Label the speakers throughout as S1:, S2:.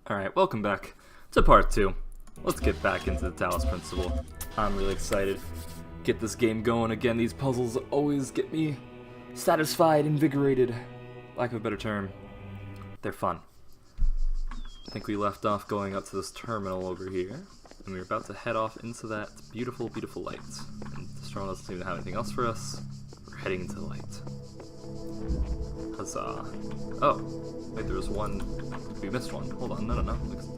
S1: Alright, welcome back to part 2. Let's get back into the Talos Principle. I'm really excited. Get this game going again. These puzzles always get me satisfied, invigorated. Lack of a better term. They're fun. I think we left off going up to this terminal over here, and we were about to head off into that beautiful, beautiful light. And this terminal doesn't seem to have anything else for us. We're heading into the light. Huzzah. Oh, wait, there was one. We missed one. Hold on, no.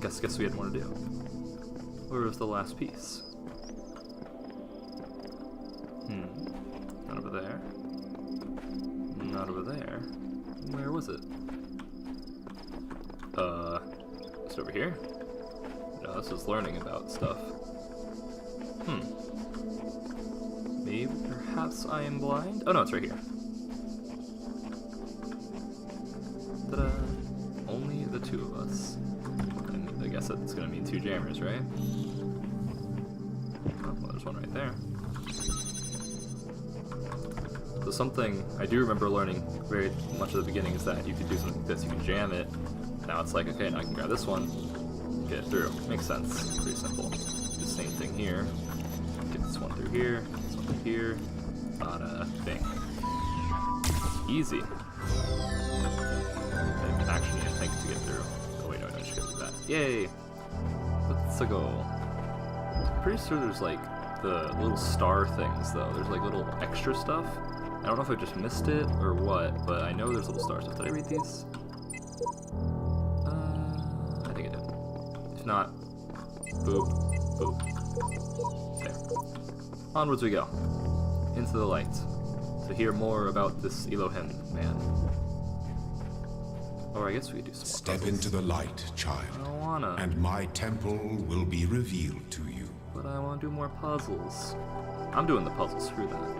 S1: Guess we had more to do. Where was the last piece? Not over there. Not over there. Where was it? Is it over here? No, this is learning about stuff. Maybe, perhaps I am blind? Oh no, it's right here. Ta-da! Only the two of us. And I guess that's gonna mean two jammers, right? Oh, well, there's one right there. So something I do remember learning very much at the beginning is that you could do something like this. You can jam it. Now it's like, okay, now I can grab this one, get it through. Makes sense. Pretty simple. Do the same thing here. Get this one through here, this one through here. Bada bing. Easy. I actually need to think to get through. Oh wait, no, I just gotta do that. Yay! Let's go. I'm pretty sure there's like the little star things though. There's like little extra stuff. I don't know if I just missed it or what, but I know there's little star stuff. Did I read these? I think I did. If not, boop, boop. There. Onwards we go. Into the light. To hear more about this Elohim man. Or I guess we could do some
S2: Step
S1: puzzles.
S2: into the light, child,
S1: I don't wanna.
S2: and my temple will be revealed to you.
S1: But I want to do more puzzles. I'm doing the puzzles, screw that.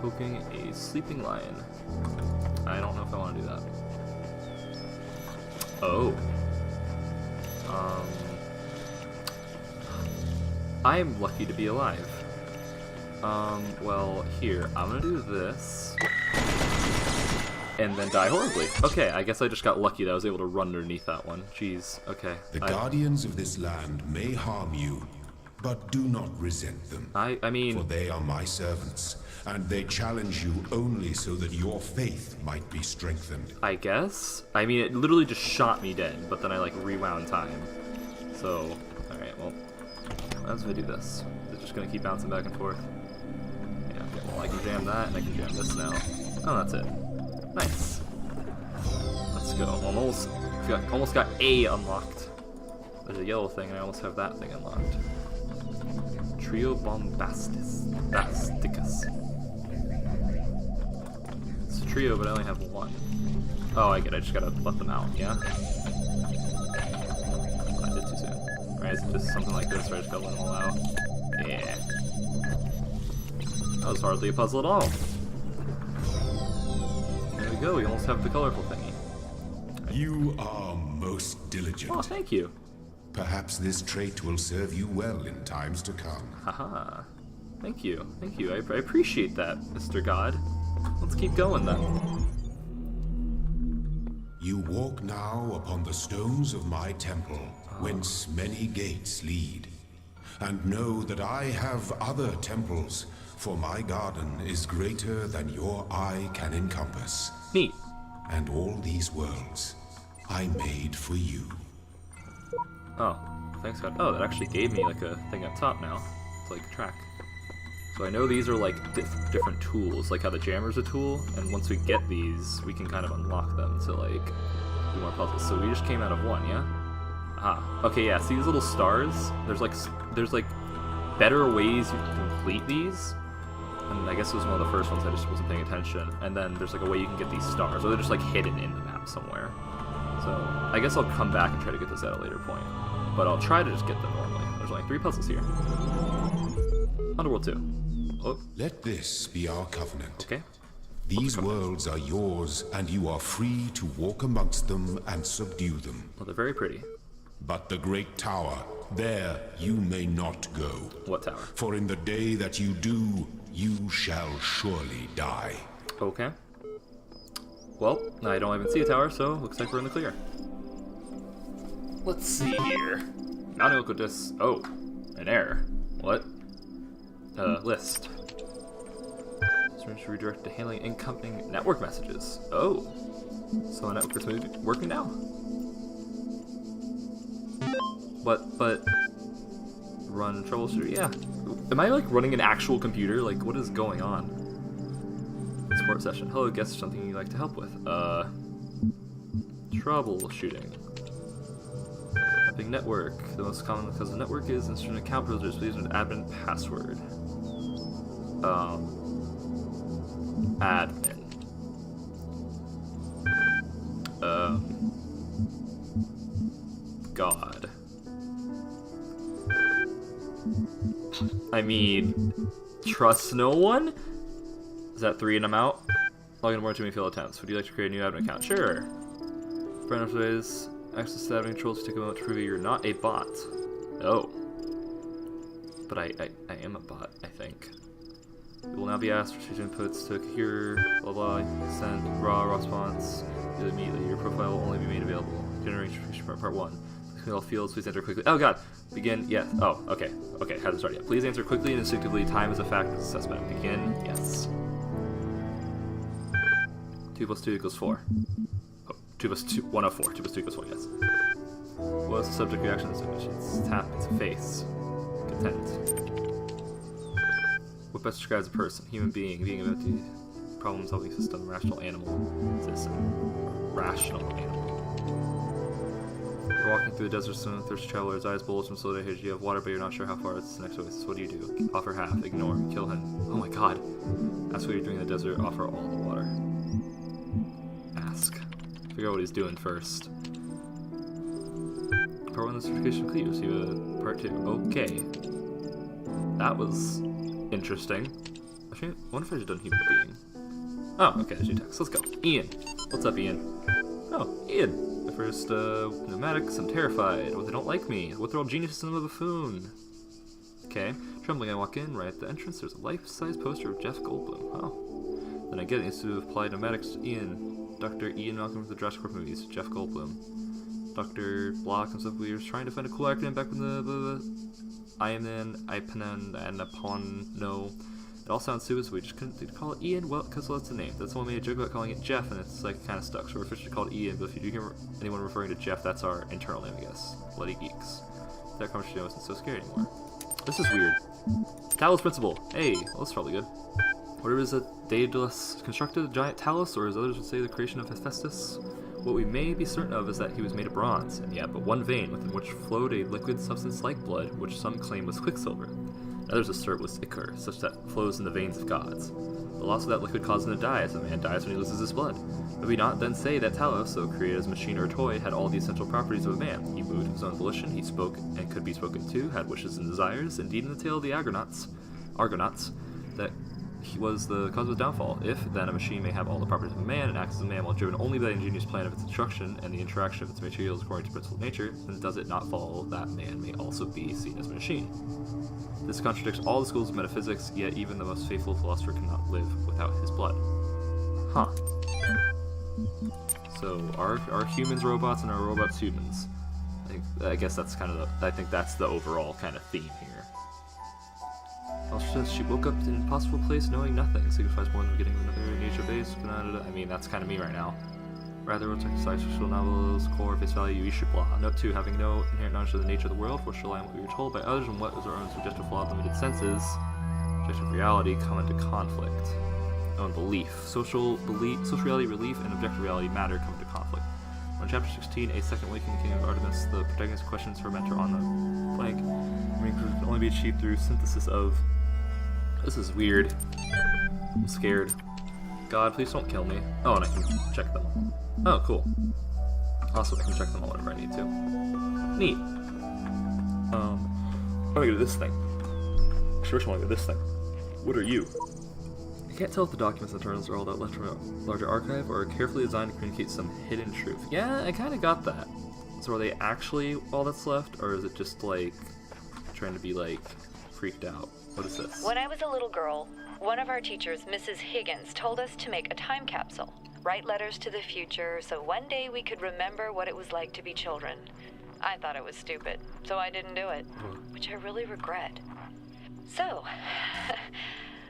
S1: Poking a sleeping lion. I don't know if I want to do that. Oh. I'm lucky to be alive. Well, here, I'm gonna do this. And then die horribly. Okay, I guess I just got lucky that I was able to run underneath that one. Jeez, okay.
S2: The guardians of this land may harm you, but do not resent them.
S1: I
S2: For
S1: mean,
S2: they are my servants, and they challenge you only so that your faith might be strengthened.
S1: I guess? I mean, it literally just shot me dead, but then I, like, rewound time. So, alright, well, as we do this, it's just gonna keep bouncing back and forth. Yeah, okay, well, I can jam that, and I can jam this now. Oh, that's it. Nice. Let's go. Almost got A unlocked. There's a yellow thing, and I almost have that thing unlocked. Trio Bombasticus. It's a trio, but I only have one. Oh, I get it. I just gotta let them out, yeah? I did too soon. Right, is it just something like this where I just gotta let them all out? Yeah. That was hardly a puzzle at all. There we go, we almost have the colorful thingy.
S2: You are most diligent.
S1: Oh, thank you.
S2: Perhaps this trait will serve you well in times to come.
S1: Haha. Thank you. Thank you. I appreciate that, Mr. God. Let's keep going then.
S2: You walk now upon the stones of my temple, whence many gates lead. And know that I have other temples, for my garden is greater than your eye can encompass.
S1: Neat.
S2: And all these worlds I made for you.
S1: Oh, thanks God. Oh, that actually gave me like a thing up top now. It's like a track. So I know these are like different tools, like how the jammer's a tool, and once we get these, we can kind of unlock them to like do more puzzles. So we just came out of one, yeah? Ah, okay, yeah. See these little stars? There's like better ways you can complete these. And I guess it was one of the first ones, I just wasn't paying attention. And then there's like a way you can get these stars, or they're just like hidden in the map somewhere. So I guess I'll come back and try to get this at a later point. But I'll try to just get them normally. There's only 3 puzzles here. Underworld 2. Oh,
S2: Let this be our covenant.
S1: okay.
S2: These worlds are yours, and you are free to walk amongst them and subdue them.
S1: Well, they're very pretty.
S2: But the great tower, there you may not go.
S1: What tower?
S2: For in the day that you do, you shall surely die.
S1: Okay. Well, I don't even see a tower, so looks like we're in the clear. Let's see here. Mounting local disks. Oh, an error. What? List. System should redirect to handling incoming network messages. Oh. So a network is working now? But run troubleshooter, yeah. Am I like running an actual computer? Like, what is going on? Support session. Hello, guess something you'd like to help with. Troubleshooting. Mapping network. The most common because the network is instrument account privileges. Please use an admin password. Admin. God. I mean, trust no one? Is that 3 and I'm out? Log in more to me failed attempts. Would you like to create a new admin account? Sure. Friend of ways, access to admin controls. Take a moment to prove you're not a bot. Oh. But I am a bot, I think. You will now be asked for choosing inputs to cure, blah blah, send, raw response. Immediately, your profile will only be made available. Generation part 1. Please fill all fields, please enter quickly. Oh god! Begin, yes. Oh, okay. Okay, hasn't started yet. Please answer quickly and instinctively. Time is a fact of assessment. Begin, yes. 2 plus 2 equals 4. Oh, 2 plus 2, 104. 2 plus 2 equals 4, yes. What is the subject reaction to this image? It's tap, it's a face. Content. What best describes a person? Human being, being about the problem-solving system, rational animal system. Rational animal. You're walking through the desert, soon thirsty traveler's eyes bulge from slow day. You have water, but you're not sure how far it's the next oasis. What do? Offer half, ignore, kill him. Oh my god. Ask what you're doing in the desert, offer all the water. Ask. Figure out what he's doing first. Part 1 of the certification complete. Receive a part 2. Okay. That was interesting. Actually, I wonder if I should have done human being. Oh, okay, there's new text. Let's go. Ian. What's up, Ian? Oh, Ian. My first, pneumatics. I'm terrified. What, they don't like me. What, they're all geniuses and I'm a buffoon. Okay. Trembling, I walk in. Right at the entrance, there's a life-size poster of Jeff Goldblum. Oh. Then I get Institute of Applied Pneumatics. Ian. Dr. Ian Malcolm from the Jurassic Park movies. Jeff Goldblum. Dr. Block comes up. We were trying to find a cool acronym back when the Ipanen, and upon no. It all sounds stupid, so we just couldn't call it Ian. Well, because that's the name. That's why we made a joke about calling it Jeff, and it's like kind of stuck. So we're officially called Ian. But if you do hear anyone referring to Jeff, that's our internal name, I guess. Bloody Geeks. That conversation wasn't so scary anymore. This is weird. Talos Principle. Hey, well, that's probably good. Whatever is that Daedalus constructed a giant Talos, or as others would say, the creation of Hephaestus. What we may be certain of is that he was made of bronze, and yet but one vein within which flowed a liquid substance like blood, which some claim was quicksilver. Others assert was ichor, such that flows in the veins of gods. The loss of that liquid causes him to die, as a man dies when he loses his blood. Would we not then say that Talos, though created as a machine or a toy, had all the essential properties of a man? He moved of his own volition, he spoke and could be spoken to, had wishes and desires. Indeed, in the tale of the Argonauts, that he was the cause of his downfall. If, then, a machine may have all the properties of a man and acts as a man while driven only by the ingenious plan of its destruction and the interaction of its materials according to principle of nature, then does it not follow that man may also be seen as a machine? This contradicts all the schools of metaphysics, yet even the most faithful philosopher cannot live without his blood. Huh. So, are humans robots and are robots humans? I guess that's kind of I think that's the overall kind of theme here. Says she woke up in an impossible place knowing nothing. Signifies more than getting another nature-based. I mean, that's kind of me right now. Rather, what's exercise social novels, core, face value, you should blah. Note 2, having no inherent knowledge of the nature of the world, which rely on what we were told by others and what is our own suggestive, flawed, limited senses, objective reality come into conflict. Own belief. Social reality, relief, and objective reality matter come into conflict. On chapter 16, A Second Awakening, King of Artemis, the protagonist questions her mentor on the blank. Can only be achieved through synthesis of. This is weird. I'm scared. God, please don't kill me. Oh, and I can check them. Oh, cool. Also, I can check them all whenever I need to. Neat. I'm gonna go to this thing. Actually, I want to go to this thing. What are you? I can't tell if the documents and journals are all that left from a larger archive or are carefully designed to communicate some hidden truth. Yeah, I kind of got that. So are they actually all that's left, or is it just like trying to be like freaked out? What is this?
S3: When I was a little girl, one of our teachers, Mrs. Higgins, told us to make a time capsule, write letters to the future, so one day we could remember what it was like to be children. I thought it was stupid, so I didn't do it, which I really regret. So,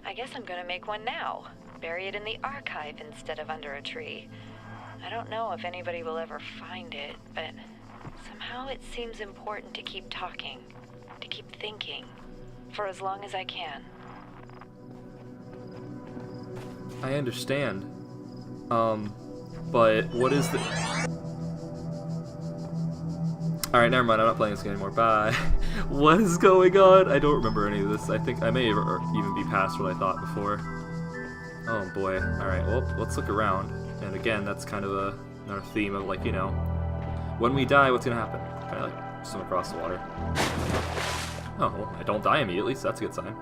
S3: I guess I'm gonna make one now. Bury it in the archive instead of under a tree. I don't know if anybody will ever find it, but somehow it seems important to keep talking, to keep thinking, for as long as I can.
S1: I understand. But what is the... Alright, never mind, I'm not playing this game anymore, bye. What is going on? I don't remember any of this. I think I may even be past what I thought before. Oh boy. Alright, well, let's look around. And again, that's kind of another theme of, like, you know, when we die, what's gonna happen? Kind of like swim across the water. Oh, well, I don't die immediately, so that's a good sign.
S2: In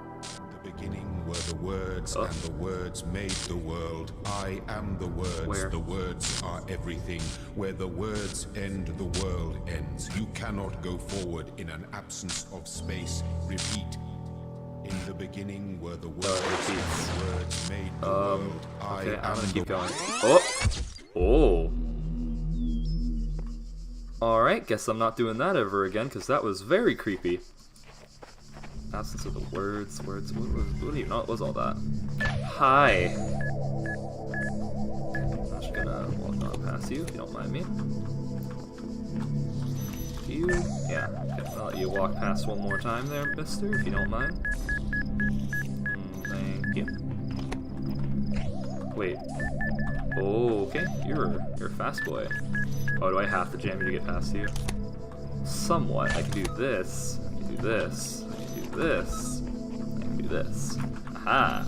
S2: the beginning were the words, and the words made the world. I am the words.
S1: Where?
S2: The words are everything. Where the words end, the world ends. You cannot go forward in an absence of space. Repeat. In the beginning were the words, and the words made the world.
S1: Okay, I'm
S2: am
S1: gonna keep
S2: the
S1: going. Oh! Oh! Alright, guess I'm not doing that ever again, because that was very creepy. Absence of the words, what do you know? What was all that? Hi! I'm just gonna walk on past you, if you don't mind me. You? Yeah, okay, I'll let you walk past one more time there, mister, if you don't mind. Thank you. Wait. Oh, okay, you're a fast boy. Oh, do I have to jam you to get past you? Somewhat. I can do this. I can do this. I can do this. I can do this. Aha!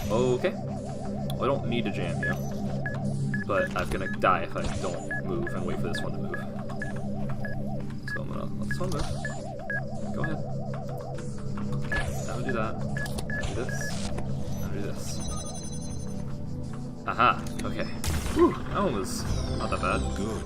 S1: Okay. Well, I don't need to jam you. But I'm gonna die if I don't move and wait for this one to move. So I'm gonna let this one move. Go ahead. I'm gonna do that. Do this. I'm gonna do this. Aha! Okay. Whew, that one was not that bad.
S2: Good.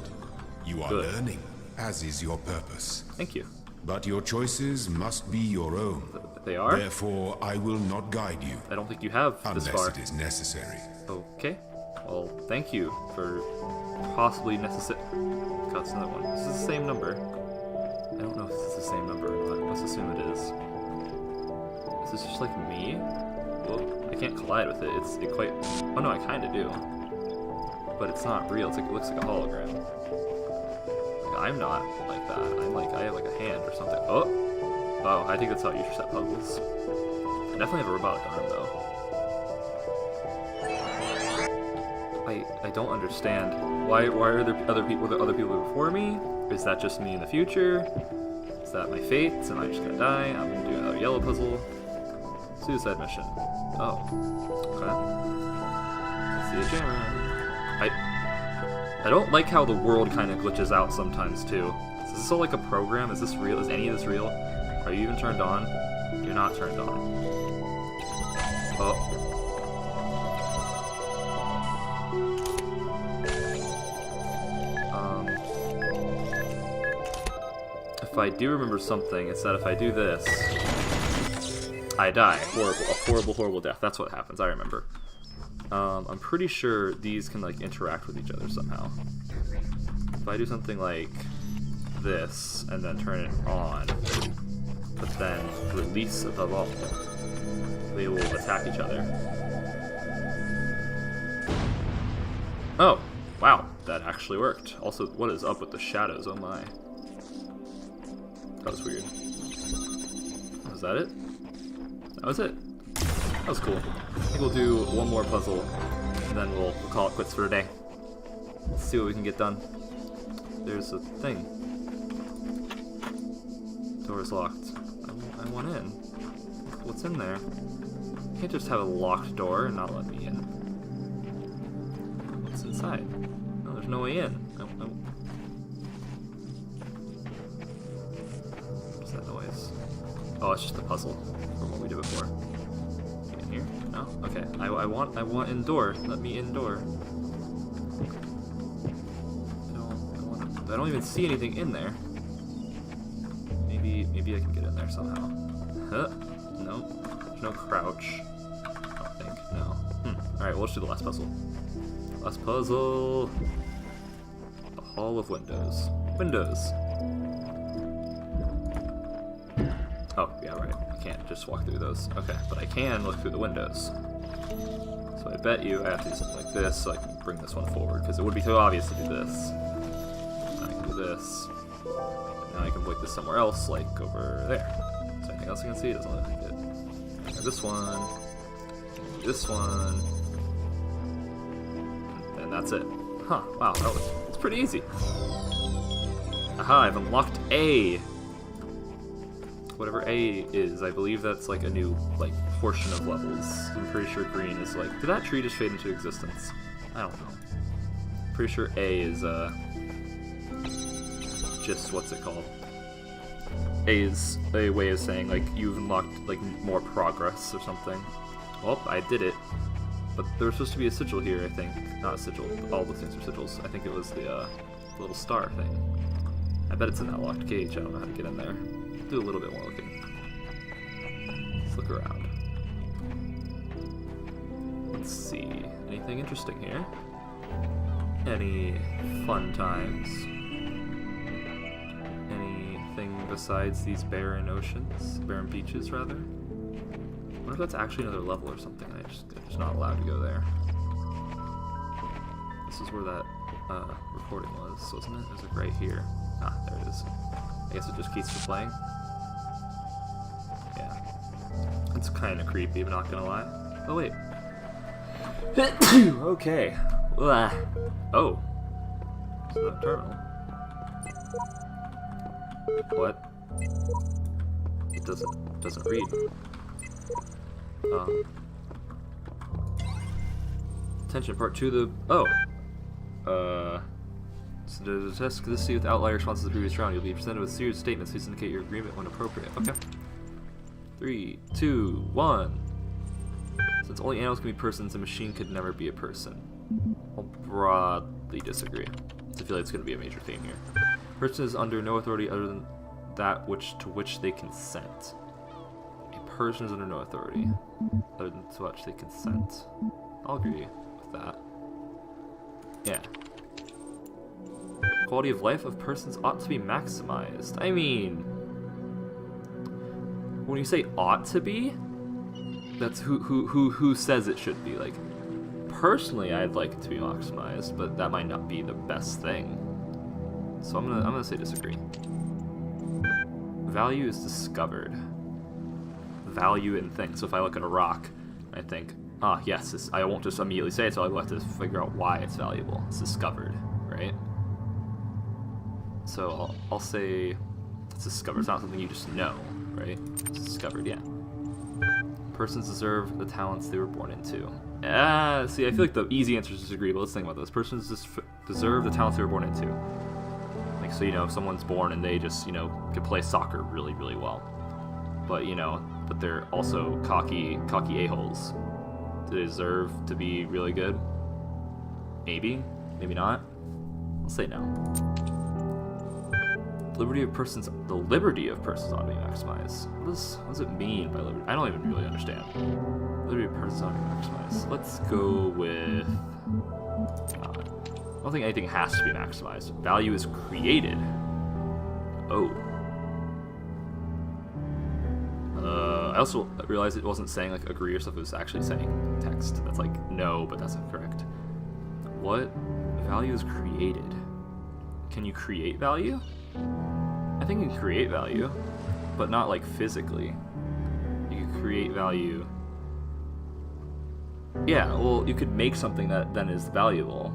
S2: You are
S1: Good.
S2: learning, as is your purpose.
S1: Thank you.
S2: But your choices must be your own.
S1: They are?
S2: Therefore, I will not guide you,
S1: I don't think you have this
S2: unless
S1: far.
S2: it is necessary.
S1: Okay. Well, thank you for possibly necessary. God, it's another one. This is the same number. I don't know if this is the same number or not. Let's assume it is. Is this just like me? Well, I can't collide with it. It quite. Oh no, I kind of do. But it's not real. It's like, it looks like a hologram. Like, I'm not like that. I have like a hand or something. Oh! Wow, I think that's how you set puzzles. I definitely have a robotic arm though. I don't understand. Why are there other people before me? Is that just me in the future? Is that my fate? Am I just gonna die? I'm gonna do another yellow puzzle. Suicide mission. Oh. Okay. I see a jammer. I don't like how the world kind of glitches out sometimes too. Is this all like a program? Is this real? Is any of this real? Are you even turned on? You're not turned on. Oh. If I do remember something, it's that if I do this, I die. A horrible death. That's what happens. I remember. I'm pretty sure these can like interact with each other somehow. If I do something like this and then turn it on, but then release the ball, they will attack each other. Oh, wow, that actually worked. Also, what is up with the shadows? Oh my. That was weird. Was that it? That was it. That was cool. I think we'll do one more puzzle, and then we'll call it quits for today. Let's see what we can get done. There's a thing. Door's locked. I want in. What's in there? You can't just have a locked door and not let me in. What's inside? No, there's no way in. What's that noise? Oh, it's just a puzzle from what we did before. In here? No? Okay. I want indoor. Let me indoor. I don't even see anything in there. Maybe I can get in there somehow. Huh? No. There's no crouch. I don't think. No. Alright, well, let's do the last puzzle. Last puzzle. The all of Windows. Windows. Oh, yeah, right. I can't just walk through those. Okay, but I can look through the windows. So I bet you I have to do something like this so I can bring this one forward, because it would be so obvious to do this. I can do this. Now I can point this somewhere else, like over there. Is there anything else I can see? It doesn't look like it. And this one. This one. And that's it. Huh, wow, it's pretty easy. Aha, I've unlocked A. Whatever A is, I believe that's like a new like portion of levels. I'm pretty sure green is like, did that tree just fade into existence? I don't know. Pretty sure A is just what's it called? A is a way of saying like you've unlocked like more progress or something. Well, I did it. But there was supposed to be a sigil here, I think. Not a sigil, all the things are sigils. I think it was the little star thing. I bet it's in that locked cage, I don't know how to get in there. Do a little bit more looking. Let's look around. Let's see. Anything interesting here? Any fun times? Anything besides these barren oceans? Barren beaches, rather? I wonder if that's actually another level or something. I'm just not allowed to go there. This is where that recording was, wasn't it? Is it right here? Ah, there it is. I guess it just keeps playing. Yeah. It's kind of creepy, but not gonna lie. Oh, wait. Okay. Blah. Oh. It's another terminal. What? It doesn't read. Attention, part 2 the... Oh! So to test this with outlier responses to the previous round, you'll be presented with serious statements. Please indicate your agreement when appropriate. Okay. 3, 2, 1. Since only animals can be persons, a machine could never be a person. I'll broadly disagree. I feel like it's going to be a major theme here. Person is under no authority other than that to which they consent. A person is under no authority other than to which they consent. I'll agree with that. Yeah. Quality of life of persons ought to be maximized. I mean, when you say ought to be, that's who says it should be. Like, personally, I'd like it to be maximized, but that might not be the best thing. So I'm gonna say disagree. Value is discovered. Value in things. So if I look at a rock, I think, ah, yes, I won't just immediately say it, so I'll have to figure out why it's valuable. It's discovered, right? So I'll say it's discovered. It's not something you just know, right? It's discovered, yeah. Persons deserve the talents they were born into. See, I feel like the easy answer is disagree, but let's think about this. Persons deserve the talents they were born into. Like, so, you know, if someone's born and they just, you know, can play soccer really, really well, but, you know, but they're also cocky a-holes. Do they deserve to be really good? Maybe. Maybe not. I'll say no. The liberty of persons ought to be maximized. What does it mean by liberty? I don't even really understand. Liberty of persons ought to be maximized. Let's go with... I don't think anything has to be maximized. Value is created. Oh. I also realized it wasn't saying like agree or stuff. It was actually saying text. That's like no, but that's incorrect. What? Value is created. Can you create value? I think you can create value, but not like physically. You can create value. Yeah, well, you could make something that then is valuable.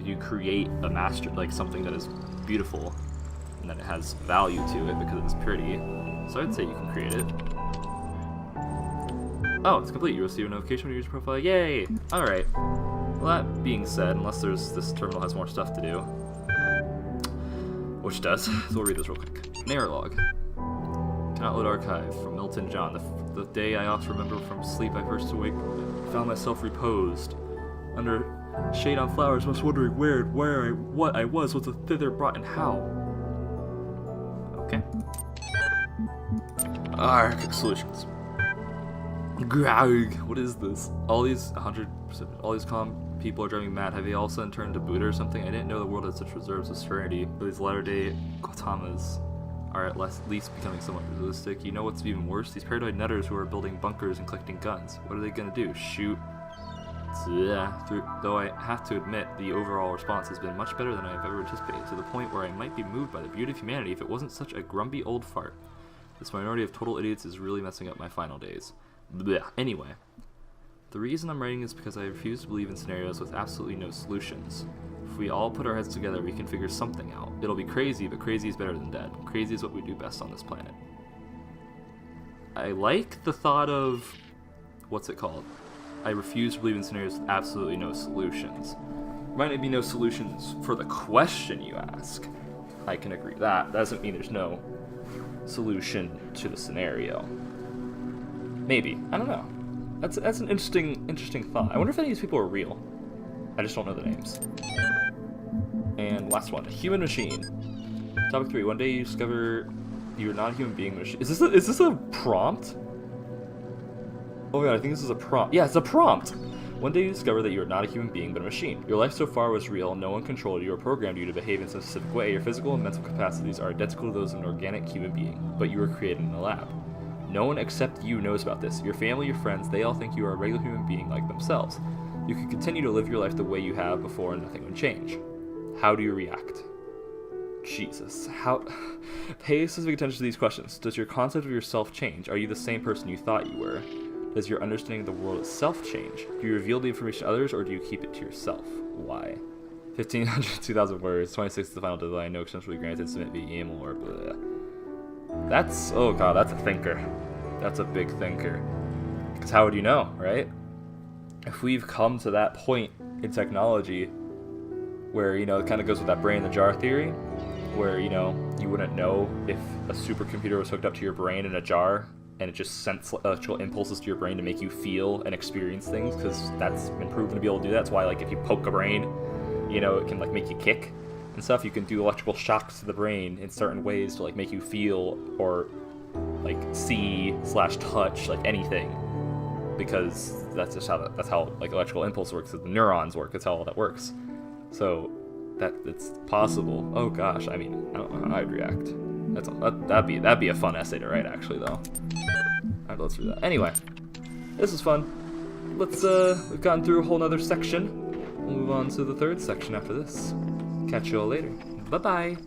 S1: You create a master, like something that is beautiful, and then it has value to it because it's pretty. So I'd say you can create it. Oh, it's complete. You receive a notification when you use your profile. Yay! Alright. Well, that being said, unless this terminal has more stuff to do, which does, so we'll read this real quick. Narrow log. Cannot load archive from Milton John. The day I oft remember from sleep I first awake, found myself reposed under shade on flowers, most wondering what I was thither brought, and how. Okay. Arc solutions. Grog. What is this? All these 100%. All these People are driving me mad. Have they all of a sudden turned to Buddha or something? I didn't know the world had such reserves of serenity. But these latter-day Gautamas are at least becoming somewhat realistic. You know what's even worse? These paranoid nutters who are building bunkers and collecting guns. What are they gonna do? Shoot? Though I have to admit, the overall response has been much better than I have ever anticipated, to the point where I might be moved by the beauty of humanity if it wasn't such a grumpy old fart. This minority of total idiots is really messing up my final days. Blech. Anyway, the reason I'm writing is because I refuse to believe in scenarios with absolutely no solutions. If we all put our heads together, we can figure something out. It'll be crazy, but crazy is better than dead. Crazy is what we do best on this planet. I like the thought of... what's it called? I refuse to believe in scenarios with absolutely no solutions. There might not be no solutions for the question you ask. I can agree with that. That doesn't mean there's no solution to the scenario. Maybe. I don't know. That's an interesting thought. I wonder if any of these people are real. I just don't know the names. And last one, human machine. Topic 3. One day you discover you're not a human being. Is this a prompt? Oh yeah, I think this is a prompt. Yeah, it's a prompt! One day you discover that you are not a human being, but a machine. Your life so far was real, no one controlled you or programmed you to behave in some specific way. Your physical and mental capacities are identical to those of an organic human being, but you were created in a lab. No one except you knows about this. Your family, your friends, they all think you are a regular human being like themselves. You can continue to live your life the way you have before and nothing would change. How do you react? Jesus. Pay specific attention to these questions. Does your concept of yourself change? Are you the same person you thought you were? Does your understanding of the world itself change? Do you reveal the information to others, or do you keep it to yourself? Why? 1,500, 2,000 words. 26 is the final deadline. No extension will be granted. Submit via email or blah. That's, oh god, that's a thinker. That's a big thinker. Because how would you know, right? If we've come to that point in technology where, you know, it kind of goes with that brain in the jar theory, where, you know, you wouldn't know if a supercomputer was hooked up to your brain in a jar and it just sends electrical impulses to your brain to make you feel and experience things, because that's been proven to be able to do that. That's why, like, if you poke a brain, you know, it can, like, make you kick and stuff. You can do electrical shocks to the brain in certain ways to, like, make you feel or, like, see/touch, like, anything, because that's just how like electrical impulse works. The neurons work. That's how all that works. So that it's possible. Oh gosh, I mean, I don't know how I'd react. That'd be a fun essay to write, actually, though. Alright, let's do that. Anyway, this is fun. We've gotten through a whole nother section. We'll move on to the third section after this. Catch you all later. Bye-bye.